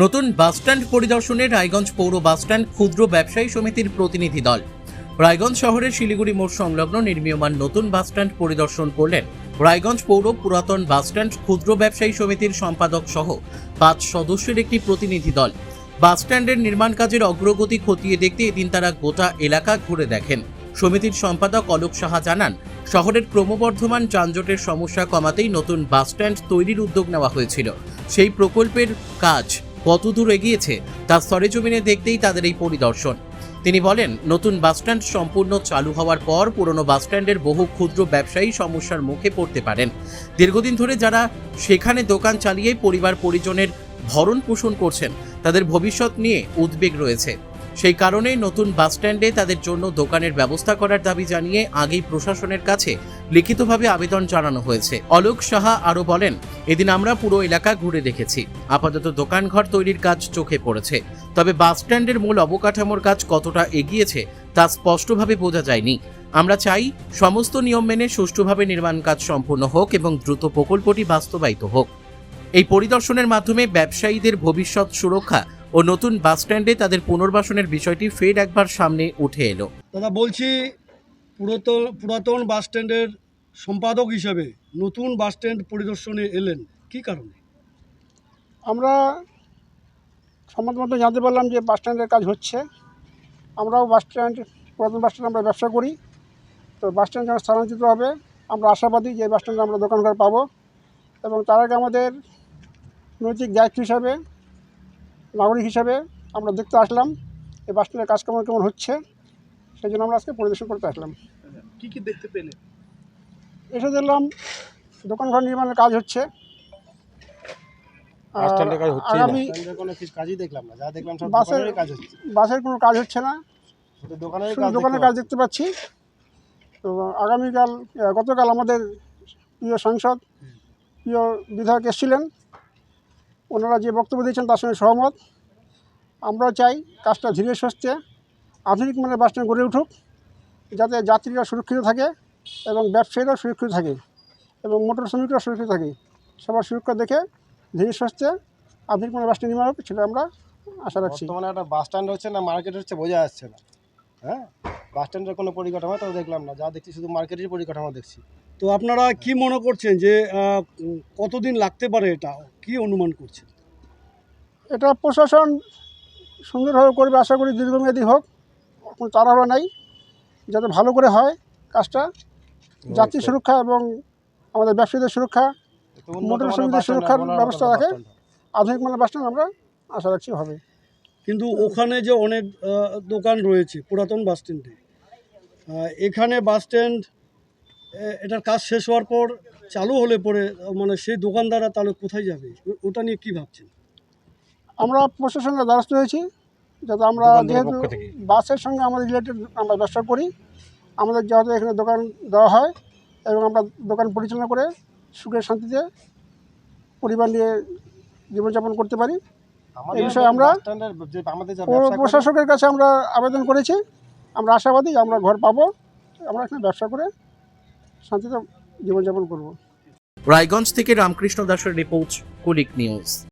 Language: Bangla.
নতুন বাসস্ট্যান্ড পরিদর্শনে রায়গঞ্জ পৌর বাসস্ট্যান্ড ক্ষুদ্র ব্যবসায়ী সমিতির প্রতিনিধি দল রায়গঞ্জ শহরের শিলিগুড়ি মোড় সংলগ্ন নির্মীয়মান নতুন বাসস্ট্যান্ড পরিদর্শন করলেন রায়গঞ্জ পৌর পুরাতন বাসস্ট্যান্ড ক্ষুদ্র ব্যবসায়ী সমিতির সম্পাদক সহ 5 সদস্যের একটি প্রতিনিধি দল। বাসস্ট্যান্ডের নির্মাণ কাজের অগ্রগতি খতিয়ে দেখতে এদিন তারা গোটা এলাকা ঘুরে দেখেন। সমিতির সম্পাদক অলোক সাহা জানান, শহরের ক্রমবর্ধমান যানজটের সমস্যা কমাতেই নতুন বাসস্ট্যান্ড তৈরির উদ্যোগ নেওয়া হয়েছিল। সেই প্রকল্পের কাজ কতদূর এগিয়েছে তা সরেজমিনে দেখতেই তাদের এই পরিদর্শন। তিনি বলেন, নতুন বাসস্ট্যান্ড সম্পূর্ণ চালু হওয়ার পর পুরনো বাসস্ট্যান্ডের বহু ক্ষুদ্র ব্যবসায়ী সমস্যার মুখে পড়তে পারেন। দীর্ঘদিন ধরে যারা সেখানে দোকান চালিয়ে পরিবার পরিজনের ভরণ পোষণ করছেন, তাদের ভবিষ্যৎ নিয়ে উদ্বেগ রয়েছে। সেই কারণেই নতুন বাসস্ট্যান্ডে তাদের জন্য দোকানের ব্যবস্থা করার দাবি জানিয়ে আগেই প্রশাসনের কাছে লিখিতভাবে আবেদন জানানো হয়েছে। অলোক সাহা আরও বলেন, এদিন আমরা পুরো এলাকা ঘুরে দেখেছি। আপাতত দোকানঘর তৈরির কাজ চোখে পড়েছে, তবে বাসস্ট্যান্ডের মূল অবকাঠামোর কাজ কতটা এগিয়েছে তা স্পষ্টভাবে বোঝা যায়নি। আমরা চাই সমস্ত নিয়ম মেনে সুষ্ঠুভাবে নির্মাণ কাজ সম্পূর্ণ হোক এবং দ্রুত প্রকল্পটি বাস্তবায়িত হোক। এই পরিদর্শনের মাধ্যমে ব্যবসায়ীদের ভবিষ্যৎ সুরক্ষা ও নতুন বাসস্ট্যান্ডে তাদের পুনর্বাসনের বিষয়টি ফের একবার সামনে উঠে এলো। দাদা বলছি, পুরাতন বাসস্ট্যান্ডের সম্পাদক হিসাবে নতুন বাসস্ট্যান্ড পরিদর্শনে এলেন, কী কারণে? আমরা সম্মত মতো জানতে পারলাম যে বাসস্ট্যান্ডের কাজ হচ্ছে। আমরাও পুরাতন বাসস্ট্যান্ডে আমরা ব্যবসা করি। তো বাসস্ট্যান্ড যখন স্থানান্তরিত হবে, আমরা আশাবাদী যে বাসস্ট্যান্ডে আমরা দোকানঘর পাবো। এবং তার আগে আমাদের নৈতিক দায়িত্ব হিসাবে, নাগরিক হিসাবে আমরা দেখতে আসলাম এই বাসস্ট্যান্ডের কাজকর্ম কেমন হচ্ছে। সেই জন্য আমরা আজকে পরিদর্শন করতে আসলাম। কী কী দেখতে পেলেন? এসে দেখলাম দোকানঘর নির্মাণের কাজ হচ্ছে। আগামী বাসের কোনো কাজ হচ্ছে না, দোকানের কাজ দেখতে পাচ্ছি। তো গতকাল আমাদের প্রিয় সাংসদ, প্রিয় বিধায়ক এসেছিলেন। ওনারা যে বক্তব্য দিয়েছেন তার সঙ্গে সহমত। আমরাও চাই কাজটা ধীরে সুস্থে আধুনিক মানের বাসস্ট্যান্ড গড়ে উঠুক, যাতে যাত্রীরা সুরক্ষিত থাকে এবং ব্যবসায়ীরাও সুরক্ষিত থাকে এবং মোটর শ্রমিকরা সুরক্ষিত থাকে। সবার সুরক্ষা দেখে ধীরে সুস্থে আধুনিক মানের বাসস্ট্যান্ড নির্মাণ হোক, সেটা আমরা আশা রাখছি। বর্তমানে একটা বাসস্ট্যান্ড হচ্ছে না মার্কেট হচ্ছে, বোঝা যাচ্ছে না। হ্যাঁ, বাসস্ট্যান্ডের কোনো পরিকাঠামো তো দেখলাম না, যা দেখছি শুধু মার্কেটের পরিকাঠামো দেখছি। তো আপনারা কি মনে করছেন যে কতদিন লাগতে পারে, এটা কি অনুমান করছেন? এটা প্রশাসন সুন্দরভাবে করবে, আশা করি দীর্ঘমেয়াদী হোক, কোনো তাড়াহুড়ো নাই, যাতে ভালো করে হয় কাজটা। যাত্রী সুরক্ষা এবং আমাদের ব্যবসায়ীদের সুরক্ষা, মোটর শ্রমিকদের সুরক্ষার ব্যবস্থা রাখে আধুনিক মানের বাসস্ট্যান্ড আমরা আশা রাখছি হবে। কিন্তু ওখানে যে অনেক দোকান রয়েছে পুরাতন বাসস্ট্যান্ডে, এখানে বাসস্ট্যান্ড এটার কাজ শেষ হওয়ার পর চালু হলে পরে মানে সেই দোকানদাররা তাহলে কোথায় যাবে, ওটা নিয়ে কী ভাবছেন? আমরা প্রশাসনের দ্বারস্থ হয়েছি, যাতে আমরা যেহেতু বাসের সঙ্গে আমাদের রিলেটেড আমরা ব্যবসা করি, আমাদের যেহেতু এখানে দোকান দেওয়া হয় এবং আমরা দোকান পরিচালনা করে সুখে শান্তিতে পরিবার নিয়ে জীবনযাপন করতে পারি। এই বিষয়ে আমরা প্রশাসকের কাছে আমরা আবেদন করেছি। আমরা আশাবাদী আমরা ঘর পাবো, আমরা এখানে ব্যবসা করে শান্তিতে জীবনযাপন করব। রায়গঞ্জ থেকে রামকৃষ্ণ দাসের রিপোর্ট, কুলিক নিউজ।